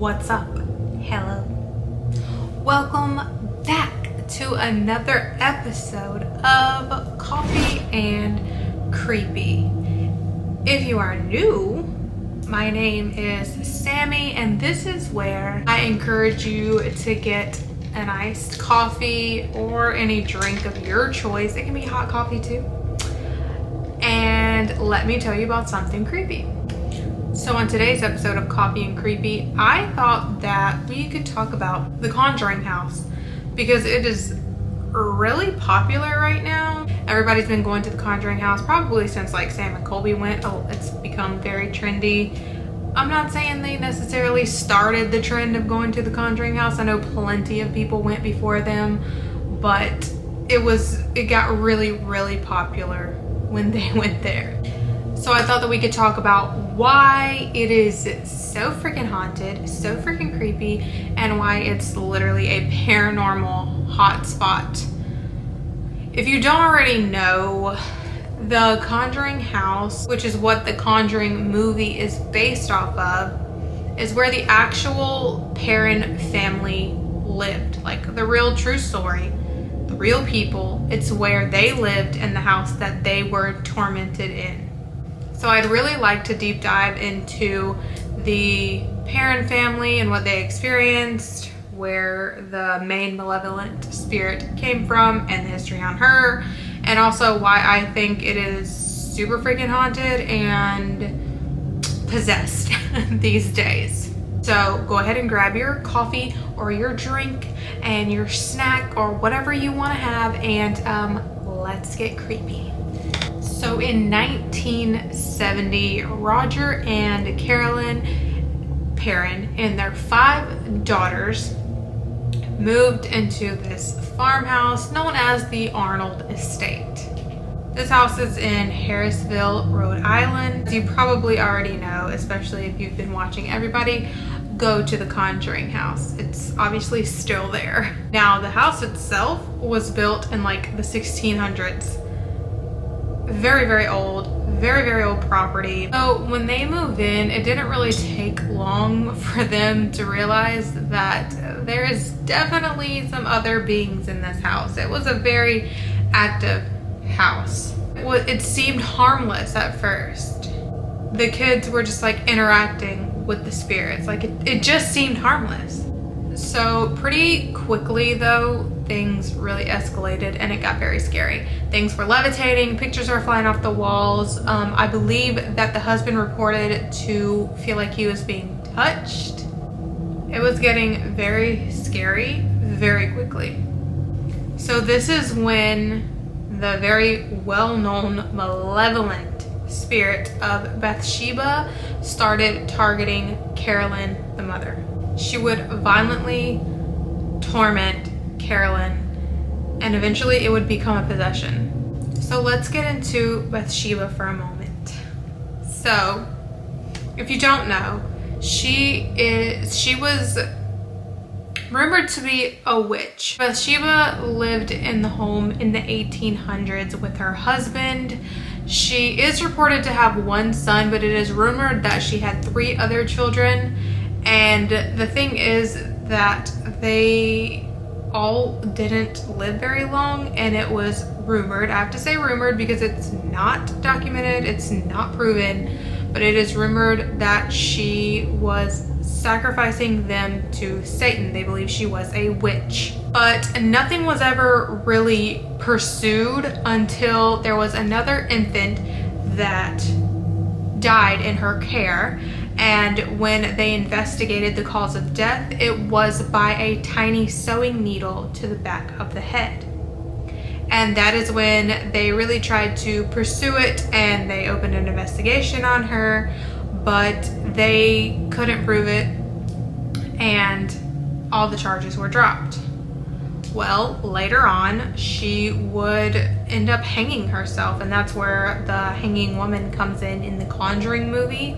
What's up? Hello. Welcome back to another episode of Coffee and Creepy. If you are new, my name is Sammy, and this is where I encourage you to get an iced coffee or any drink of your choice. It can be hot coffee too. And let me tell you about something creepy. So on today's episode of Coffee and Creepy, I thought that we could talk about the Conjuring house because it is really popular right now. Everybody's been going to the Conjuring house probably since like Sam and Colby went. Oh, it's become very trendy. I'm not saying they necessarily started the trend of going to the Conjuring house. I know plenty of people went before them, but it got really popular when they went there. So I thought that we could talk about why it is so freaking haunted, so freaking creepy, and why it's literally a paranormal hotspot. If you don't already know, the Conjuring house, which is what the Conjuring movie is based off of, is where the actual Perron family lived. Like the real true story, the real people. It's where they lived in the house that they were tormented in. So I'd really like to deep dive into the Perron family and what they experienced, where the main malevolent spirit came from and the history on her, and also why I think it is super freaking haunted and possessed these days. So go ahead and grab your coffee or your drink and your snack or whatever you want to have, and let's get creepy. So in 1970, Roger and Carolyn Perron and their 5 daughters moved into this farmhouse known as the Arnold Estate. This house is in Harrisville, Rhode Island. As you probably already know, especially if you've been watching everybody go to the Conjuring house. It's obviously still there. Now, the house itself was built in like the 1600s. Very old, very old property. So when they moved in, it didn't really take long for them to realize that there is definitely some other beings in this house. It was a very active house. It seemed harmless at first. The kids were just like interacting with the spirits. Like it just seemed harmless. So pretty quickly though, things really escalated and it got very scary. Things were levitating, pictures were flying off the walls. I believe that the husband reported to feel like he was being touched. It was getting very scary very quickly. So this is when the very well-known malevolent spirit of Bathsheba started targeting Carolyn, the mother. She would violently torment Carolyn, and eventually it would become a possession. So let's get into Bathsheba for a moment. So, if you don't know, she was rumored to be a witch. Bathsheba lived in the home in the 1800s with her husband. She is reported to have 1 son, but it is rumored that she had 3 other children. And the thing is that they all didn't live very long, and it was rumored. I have to say rumored because it's not documented, it's not proven, but it is rumored that she was sacrificing them to Satan. They believe she was a witch. But nothing was ever really pursued until there was another infant that died in her care. And when they investigated the cause of death, it was by a tiny sewing needle to the back of the head. And that is when they really tried to pursue it, and they opened an investigation on her, but they couldn't prove it, and all the charges were dropped. Well, later on, she would end up hanging herself, and that's where the hanging woman comes in the Conjuring movie.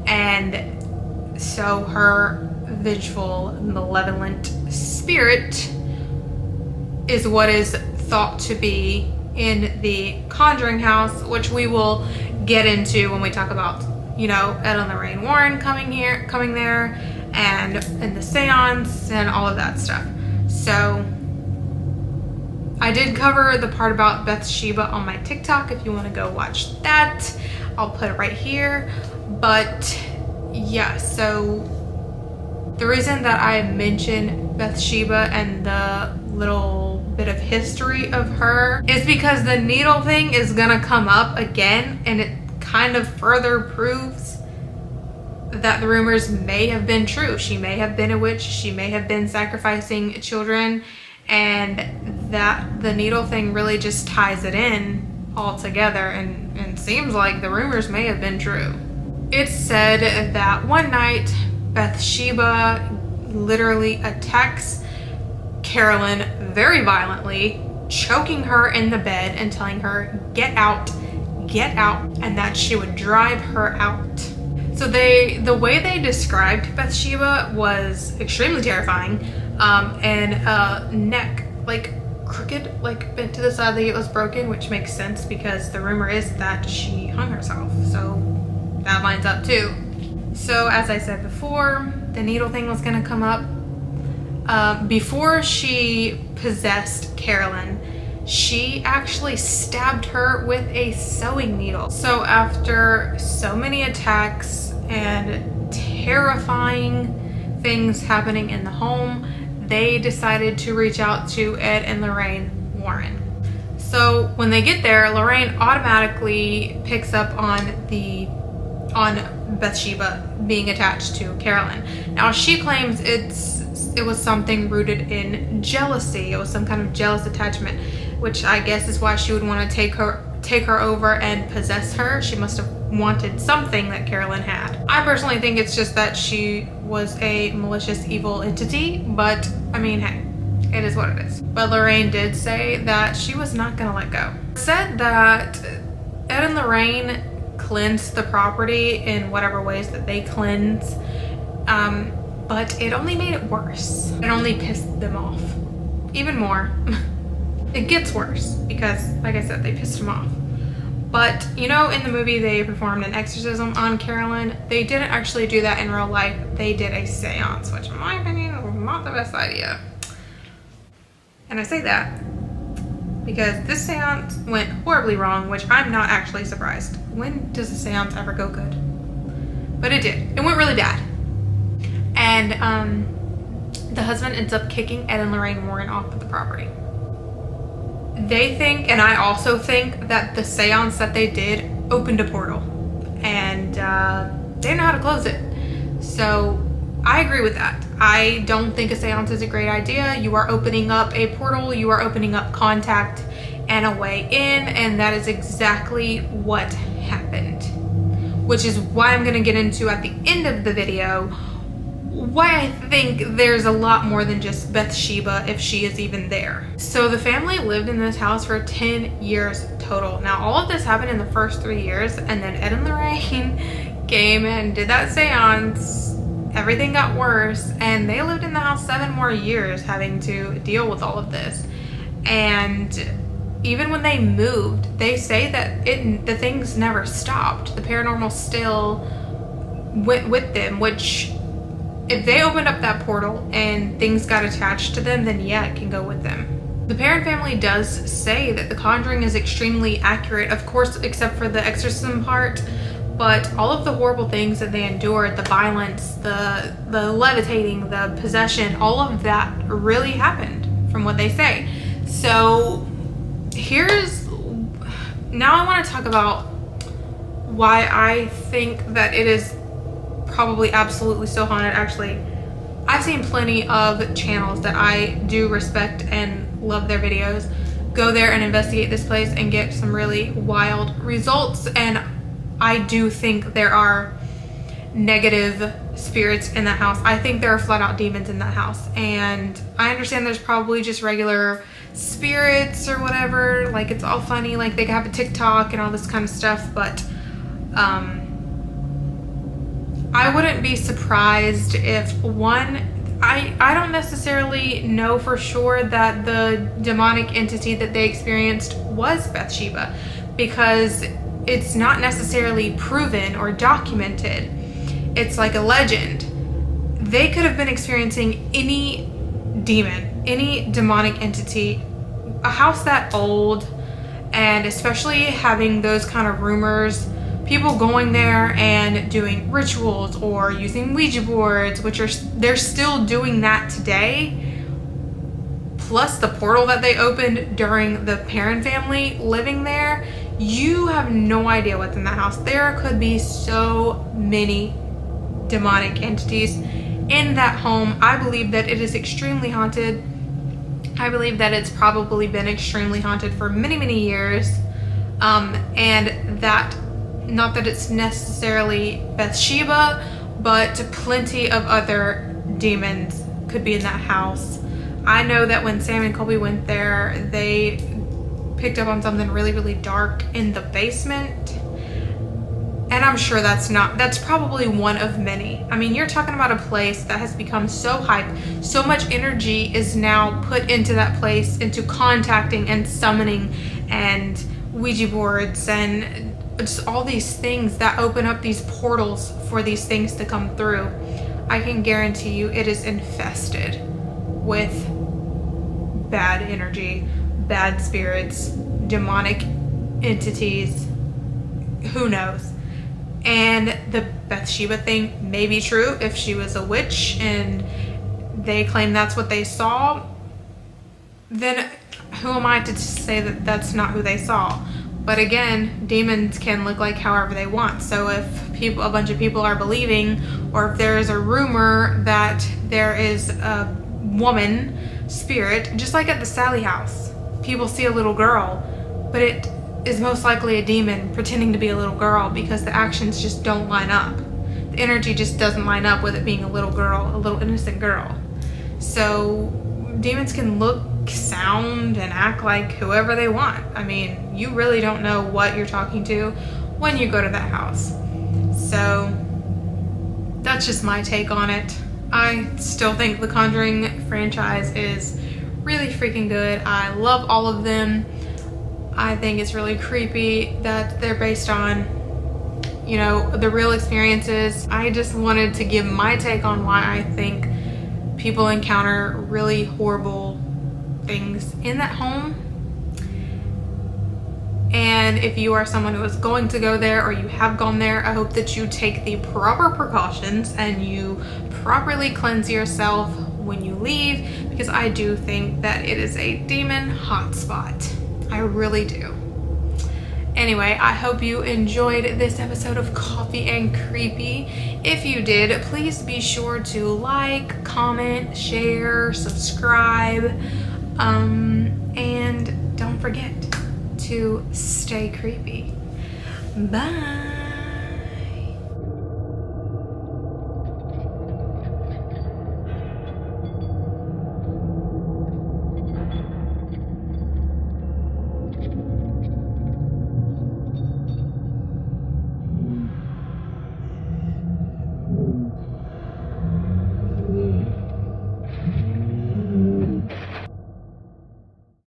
And so her vengeful, malevolent spirit is what is thought to be in the Conjuring house, which we will get into when we talk about, you know, Ed and Lorraine Warren coming there, and the seance and all of that stuff. So I did cover the part about Bathsheba on my TikTok. If you want to go watch that, I'll put it right here. But yeah, so the reason that I mentioned Bathsheba and the little bit of history of her is because the needle thing is gonna come up again, and it kind of further proves that the rumors may have been true. She may have been a witch, she may have been sacrificing children, and that the needle thing really just ties it in all together, and seems like the rumors may have been true. It's said that one night Bathsheba literally attacks Carolyn very violently, choking her in the bed and telling her, get out, and that she would drive her out. So the way they described Bathsheba was extremely terrifying, and neck like crooked, like bent to the side like it was broken, which makes sense because the rumor is that she hung herself, so that lines up too. So as I said before, the needle thing was gonna come up. Before she possessed Carolyn, she actually stabbed her with a sewing needle. So after so many attacks and terrifying things happening in the home, they decided to reach out to Ed and Lorraine Warren. So when they get there, Lorraine automatically picks up on Bathsheba being attached to Carolyn. Now she claims it was something rooted in jealousy. It was some kind of jealous attachment, which I guess is why she would want to take her over and possess her. She must have wanted something that Carolyn had. I personally think it's just that she was a malicious, evil entity, but I mean, hey, it is what it is. But Lorraine did say that she was not gonna let go. Said that Ed and Lorraine cleansed the property in whatever ways that they cleanse, but it only made it worse. It only pissed them off even more. It gets worse because, like I said, they pissed him off. But you know, in the movie they performed an exorcism on Carolyn. They didn't actually do that in real life. They did a seance, which in my opinion was not the best idea. And I say that because this seance went horribly wrong, which I'm not actually surprised. When does a seance ever go good? But it did. It went really bad. And the husband ends up kicking Ed and Lorraine Warren off of the property. They think, and I also think, that the seance that they did opened a portal, and they didn't know how to close it. So I agree with that. I don't think a seance is a great idea. You are opening up a portal, you are opening up contact and a way in, and that is exactly what happened. Which is why I'm gonna get into at the end of the video why I think there's a lot more than just Bathsheba, if she is even there. So the family lived in this house for 10 years total. Now all of this happened in the first 3 years, and then Ed and Lorraine came and did that seance. Everything got worse, and they lived in the house 7 more years having to deal with all of this. And even when they moved, they say that the things never stopped. The paranormal still went with them, which if they opened up that portal and things got attached to them, then yeah, it can go with them. The Perron family does say that The Conjuring is extremely accurate, of course, except for the exorcism part, but all of the horrible things that they endured, the violence, the levitating, the possession, all of that really happened from what they say. So now I want to talk about why I think that it is probably absolutely still haunted. Actually, I've seen plenty of channels that I do respect and love their videos go there and investigate this place and get some really wild results, and I do think there are negative spirits in that house. I think there are flat out demons in that house, and I understand there's probably just regular spirits or whatever, like it's all funny, like they have a TikTok and all this kind of stuff, but I wouldn't be surprised if I don't necessarily know for sure that the demonic entity that they experienced was Bathsheba, because it's not necessarily proven or documented. It's like a legend. they could have been experiencing any demon, any demonic entity. A house that old, and especially having those kind of rumors, people going there and doing rituals or using Ouija boards, which they're still doing that today, plus the portal that they opened during the Perrin family living there. You have no idea what's in that house. There could be so many demonic entities in that home. I believe that it is extremely haunted. I believe that it's probably been extremely haunted for many, many years. And that, not that it's necessarily Bathsheba, but plenty of other demons could be in that house. I know that when Sam and Colby went there, they picked up on something really, really dark in the basement. And I'm sure that's probably one of many. I mean, you're talking about a place that has become so hyped. So much energy is now put into that place, into contacting and summoning and Ouija boards and just all these things that open up these portals for these things to come through. I can guarantee you it is infested with bad energy, bad spirits, demonic entities, who knows. And the Bathsheba thing may be true if she was a witch and they claim that's what they saw. Then who am I to say that that's not who they saw? But again, demons can look like however they want. So if a bunch of people are believing, or if there is a rumor that there is a woman spirit, just like at the Sally house, people see a little girl, but it is most likely a demon pretending to be a little girl because the actions just don't line up. The energy just doesn't line up with it being a little girl, a little innocent girl. So demons can look, sound, and act like whoever they want. I mean, you really don't know what you're talking to when you go to that house. So that's just my take on it. I still think the Conjuring franchise is really freaking good. I love all of them. I think it's really creepy that they're based on, you know, the real experiences. I just wanted to give my take on why I think people encounter really horrible things in that home. And if you are someone who is going to go there or you have gone there, I hope that you take the proper precautions and you properly cleanse yourself when you leave, because I do think that it is a demon hotspot. I really do. Anyway, I hope you enjoyed this episode of Coffee and Creepy. If you did, please be sure to like, comment, share, subscribe, and don't forget to stay creepy. Bye.